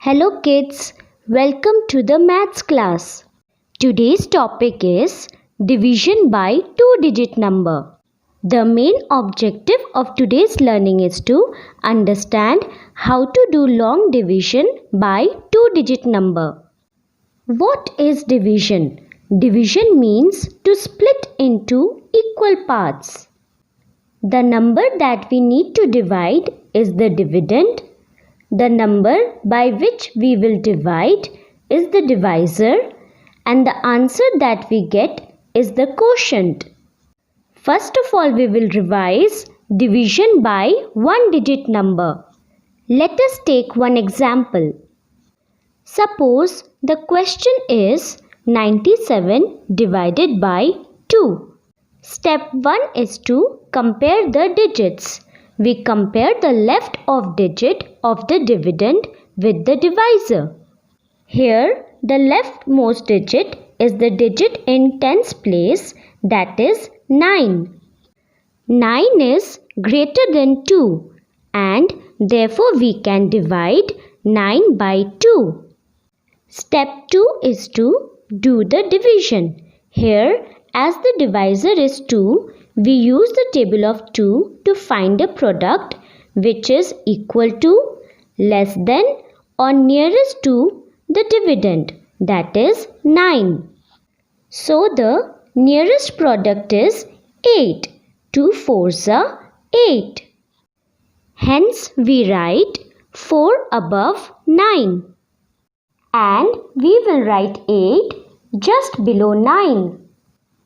Hello kids, welcome to the maths class. Today's topic is division by two-digit number. The main objective of today's learning is to understand how to do long division by two-digit number. What is division? Division means to split into equal parts. The number that we need to divide is the dividend. The number by which we will divide is the divisor, and the answer that we get is the quotient. First of all, we will revise division by one-digit number. Let us take one example. Suppose the question is 97 divided by 2. Step 1 is to compare the digits. We compare the left of digit of the dividend with the divisor. Here, the leftmost digit is the digit in tens place, that is 9. 9 is greater than 2 and therefore we can divide 9 by 2. Step 2 is to do the division. Here, as the divisor is 2, we use the table of 2 to find a product which is equal to, less than or nearest to the dividend, that is 9. So the nearest product is 8. 2 fours are 8. Hence we write 4 above 9. And we will write 8 just below 9.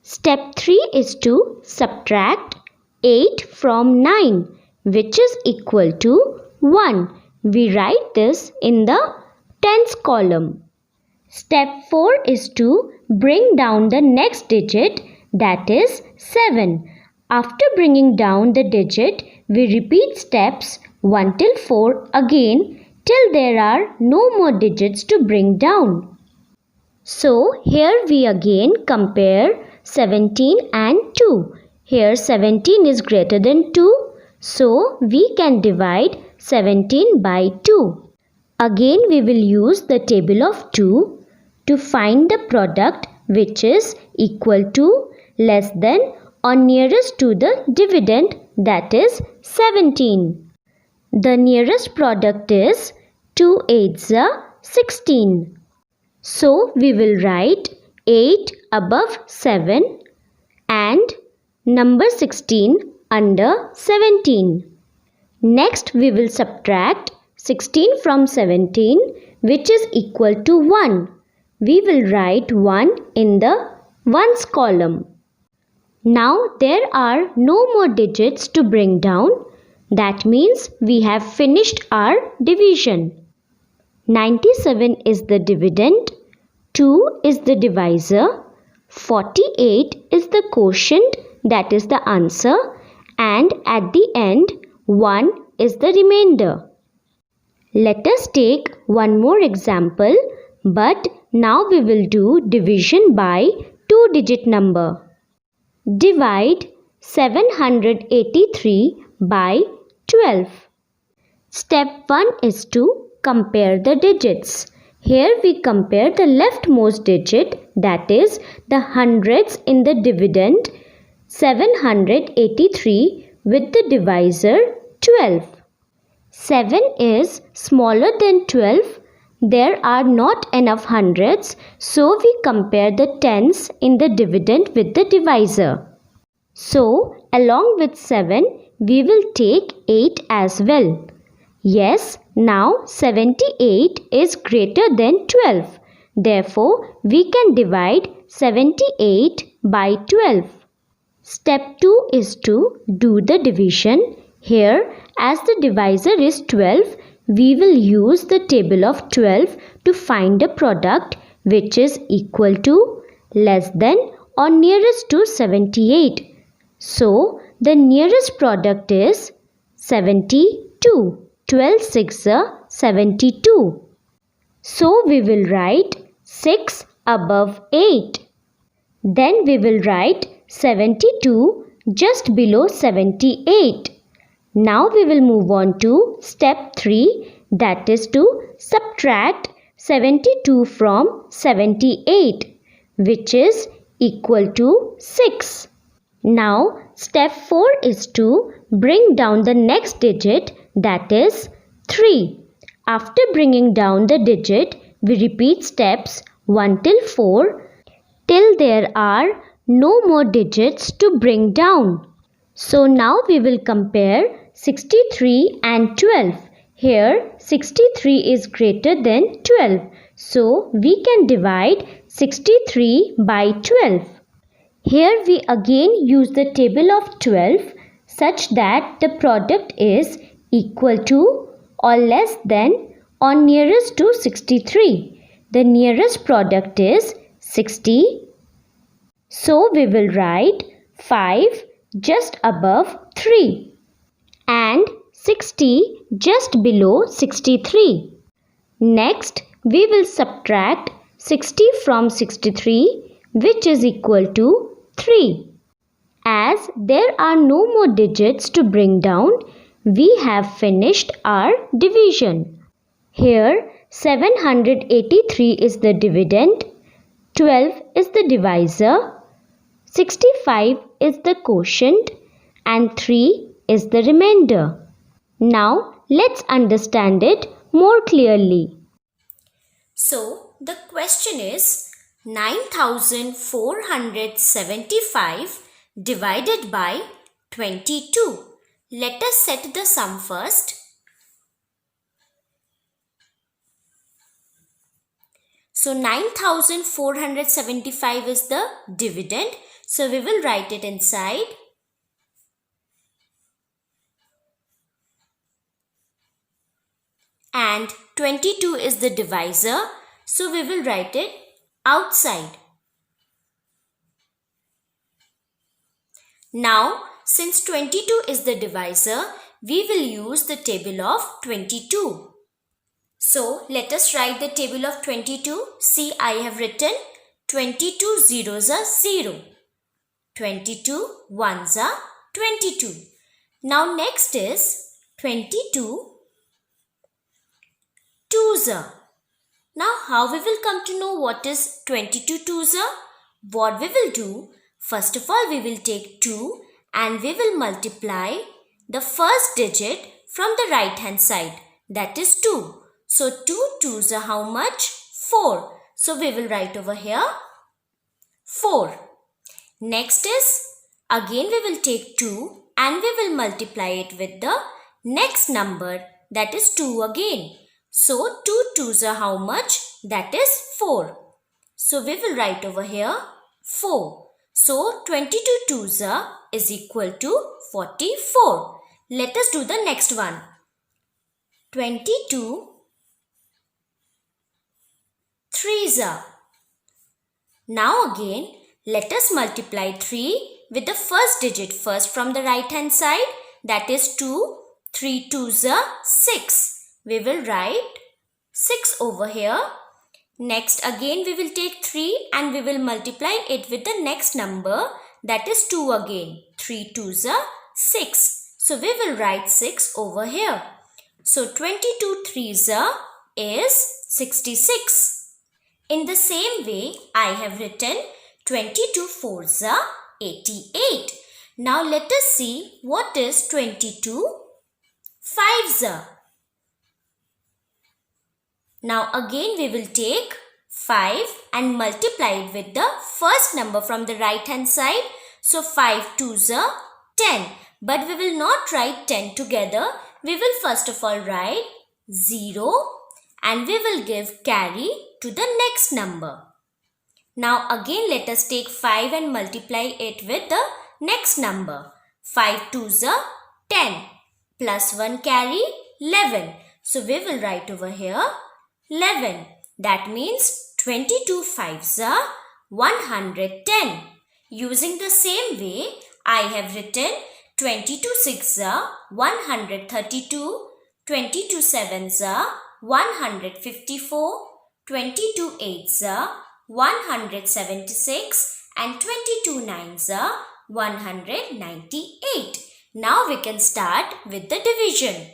Step 3 is to subtract 8 from 9, which is equal to 1. We write this in the tens column. Step 4 is to bring down the next digit, that is 7. After bringing down the digit, we repeat steps 1 till 4 again till there are no more digits to bring down. So here we again compare 17 and 2. Here 17 is greater than 2, so we can divide 17 by 2. Again we will use the table of 2 to find the product which is equal to, less than or nearest to the dividend, that is 17. The nearest product is 2 8s are 16. So we will write 8 above 7 and number 16 under 17. Next we will subtract 16 from 17, which is equal to 1. We will write 1 in the ones column. Now there are no more digits to bring down. That means we have finished our division. 97 is the dividend, 2 is the divisor, 48 is the quotient, that is the answer, and at the end 1 is the remainder. Let us take one more example, but now we will do division by two-digit number. Divide 783 by 12. Step 1 is to compare the digits. Here we compare the leftmost digit, that is the hundreds in the dividend 783 with the divisor 12. 7 is smaller than 12. There are not enough hundreds, so we compare the tens in the dividend with the divisor. So along with 7, we will take 8 as well. Yes, now 78 is greater than 12. Therefore, we can divide 78 by 12. Step 2 is to do the division. Here, as the divisor is 12, we will use the table of 12 to find a product which is equal to, less than or nearest to 78. So, the nearest product is 72. 12 6 are 72. So we will write 6 above 8. Then we will write 72 just below 78. Now we will move on to step 3, that is to subtract 72 from 78, which is equal to 6. Now, step 4 is to bring down the next digit, that is 3. After bringing down the digit, we repeat steps 1 till 4 till there are no more digits to bring down. So now we will compare 63 and 12. Here 63 is greater than 12. So we can divide 63 by 12. Here we again use the table of 12 such that the product is equal to or less than or nearest to 63. The nearest product is 60. So we will write 5 just above 3 and 60 just below 63. Next, we will subtract 60 from 63, which is equal to 3. As there are no more digits to bring down, we have finished our division. Here 783 is the dividend, 12 is the divisor, 65 is the quotient and 3 is the remainder. Now let's understand it more clearly. So the question is 9475 divided by 22. Let us set the sum first. So 9475 is the dividend. So we will write it inside. And 22 is the divisor. So we will write it outside. Now, since 22 is the divisor, we will use the table of 22. So, let us write the table of 22. See, I have written 22 zeros are 0. 22 ones are 22. Now, next is 22 twos are. Now, how we will come to know what is 22 twos are? What we will do? First of all, we will take 2 and we will multiply the first digit from the right hand side. That is 2. So 2 twos are how much? 4. So we will write over here 4. Next is again we will take 2 and we will multiply it with the next number, that is 2 again. So 2 twos are how much? That is 4. So we will write over here 4. So 22 twos are is equal to 44. Let us do the next one. 22 threes are. Now again let us multiply 3 with the first digit first from the right hand side, that is 2. 3 twos are 6. We will write 6 over here. Next again we will take 3 and we will multiply it with the next number, that is 2 again. 3 twos are 6. So we will write 6 over here. So 22 threes are is 66. In the same way, I have written 22 fours are 88. Now let us see what is 22 fives are. Now again we will take 5 and multiply it with the first number from the right hand side. So 5 twos are 10. But we will not write 10 together. We will first of all write 0 and we will give carry to the next number. Now again let us take 5 and multiply it with the next number. 5 twos are 10 plus 1 carry 11. So we will write over here 11. That means 22 fives are 110. Using the same way, I have written 22 sixes are 132, 22 sevens are 154, 22 eights are 176 and 22 nines are 198. Now we can start with the division.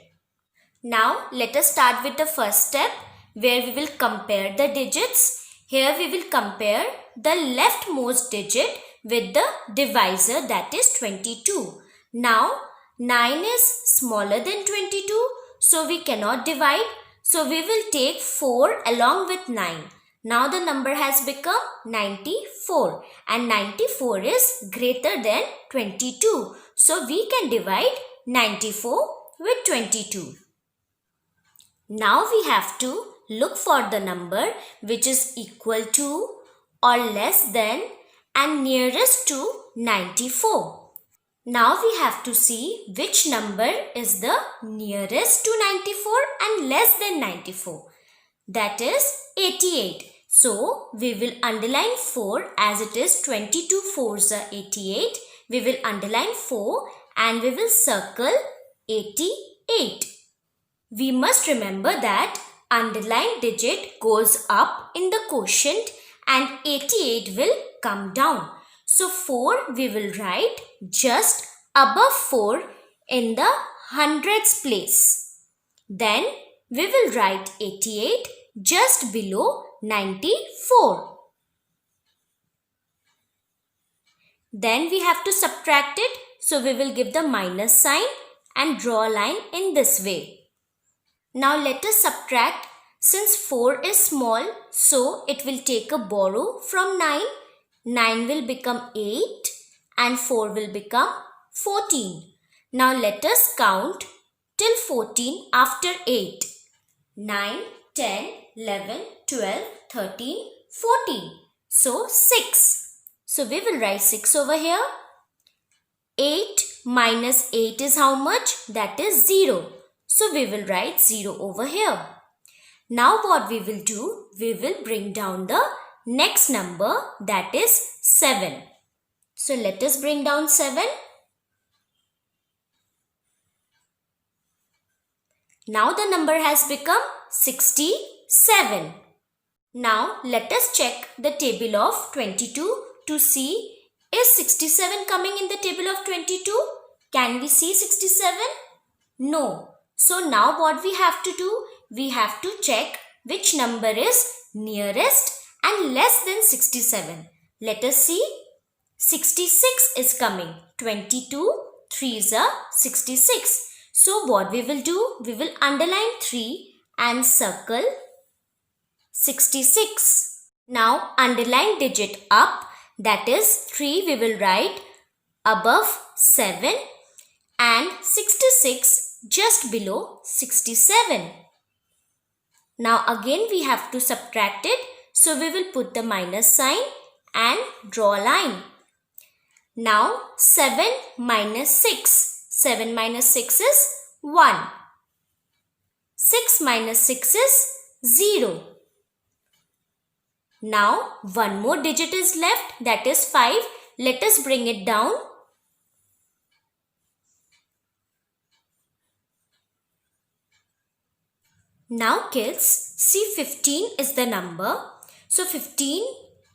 Now let us start with the first step where we will compare the digits. Here we will compare the leftmost digit with the divisor, that is 22. Now 9 is smaller than 22, so we cannot divide. So we will take 4 along with 9. Now the number has become 94 and 94 is greater than 22. So we can divide 94 with 22. Now we have to look for the number which is equal to or less than and nearest to 94. Now we have to see which number is the nearest to 94 and less than 94. That is 88. So we will underline 4 as it is 22 4s are 88. We will underline 4 and we will circle 88. We must remember that underlined digit goes up in the quotient and 88 will come down. So 4 we will write just above 4 in the hundreds place. Then we will write 88 just below 94. Then we have to subtract it. So we will give the minus sign and draw a line in this way. Now let us subtract. Since 4 is small, so it will take a borrow from 9. 9 will become 8 and 4 will become 14. Now let us count till 14 after 8. 9, 10, 11, 12, 13, 14. So 6. So we will write 6 over here. 8 minus 8 is how much? That is 0. So we will write 0 over here. Now what we will do? We will bring down the next number, that is 7. So let us bring down 7. Now the number has become 67. Now let us check the table of 22 to see, is 67 coming in the table of 22? Can we see 67? No. So now what we have to do? We have to check which number is nearest and less than 67. Let us see. 66 is coming. 22 3s are 66. So what we will do? We will underline 3 and circle 66. Now underline digit up, that is 3 we will write above 7 and 66 just below 67. Now again we have to subtract it. So we will put the minus sign and draw a line. Now 7 minus 6. 7 minus 6 is 1. 6 minus 6 is 0. Now one more digit is left, that is 5. Let us bring it down. Now kids, see 15 is the number. So 15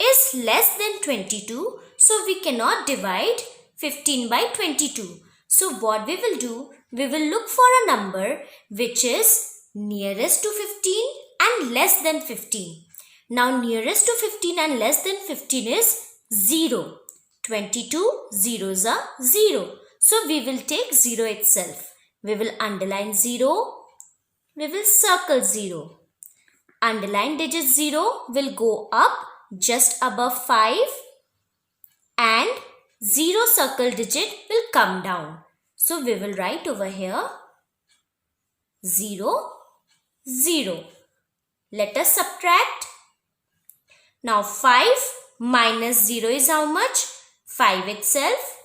is less than 22. So we cannot divide 15 by 22. So what we will do? We will look for a number which is nearest to 15 and less than 15. Now nearest to 15 and less than 15 is 0. 22 zeros are 0. So we will take 0 itself. We will underline 0. We will circle 0. Underline digit 0 will go up just above 5 and 0 circle digit will come down. So we will write over here 0, 0. Let us subtract. Now 5 minus 0 is how much? 5 itself.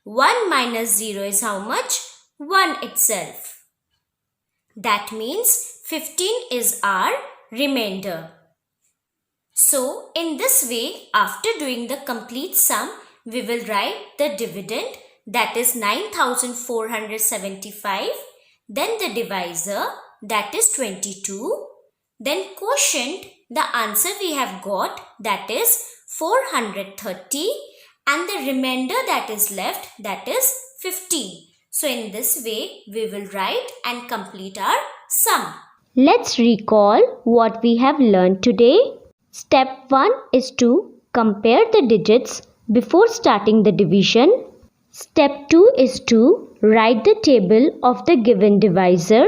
1 minus 0 is how much? 1 itself. That means 15 is our remainder. So in this way, after doing the complete sum, we will write the dividend, that is 9475, then the divisor, that is 22, then quotient, the answer we have got, that is 430, and the remainder that is left, that is 15. So in this way, we will write and complete our sum. Let's recall what we have learned today. Step 1 is to compare the digits before starting the division. Step 2 is to write the table of the given divisor.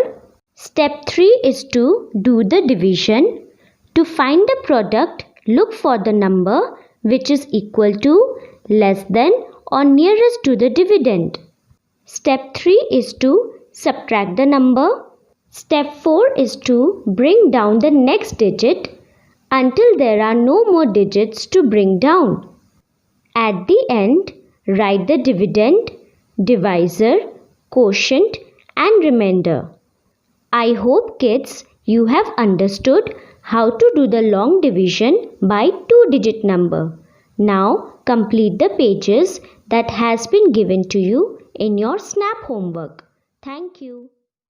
Step 3 is to do the division. To find the product, look for the number which is equal to, less than or nearest to the dividend. Step 3 is to subtract the number. Step 4 is to bring down the next digit until there are no more digits to bring down. At the end, write the dividend, divisor, quotient and remainder. I hope kids you have understood how to do the long division by two-digit number. Now complete the pages that has been given to you in your SNAP homework. Thank you.